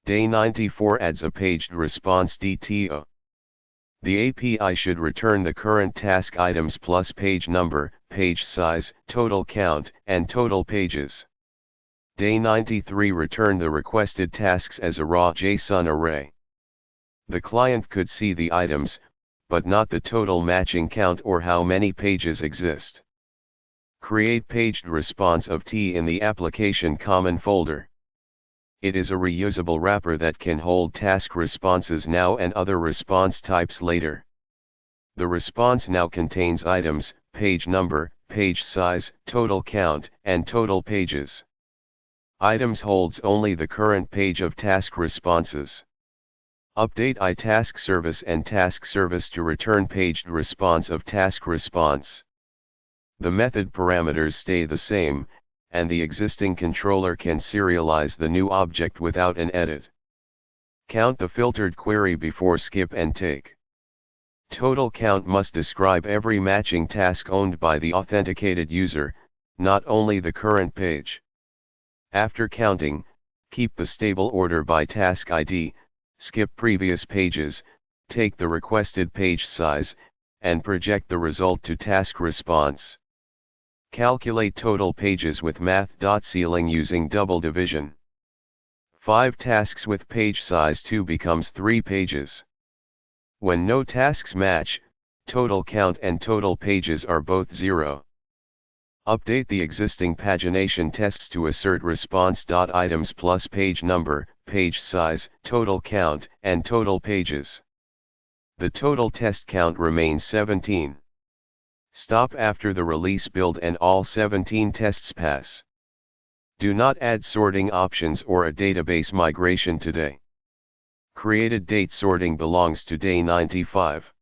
Day 94 adds a PagedResponse DTO. The API should return the current task items plus page number, page size, total count, and total pages. Day 93 return the requested tasks as a raw JSON array. The client could see the items, but not the total matching count or how many pages exist. Create PagedResponse of T in the application common folder. It is a reusable wrapper that can hold task responses now and other response types later. The response now contains items, page number, page size, total count, and total pages. Items holds only the current page of task responses. Update iTask service and task service to return PagedResponse of task response. The method parameters stay the same, and the existing controller can serialize the new object without an edit. Count the filtered query before skip and take. totalCount must describe every matching task owned by the authenticated user, not only the current page. After counting, keep the stable order by task ID, skip previous pages, take the requested page size, and project the result to task response. Calculate total pages with math.ceiling using double division. 5 tasks with page size 2 becomes 3 pages. When no tasks match, total count and total pages are both 0. Update the existing pagination tests to assert response.items plus page number, page size, total count, and total pages. The total test count remains 17. Stop after the release build and all 17 tests pass. Do not add sorting options or a database migration today. Created date sorting belongs to day 95.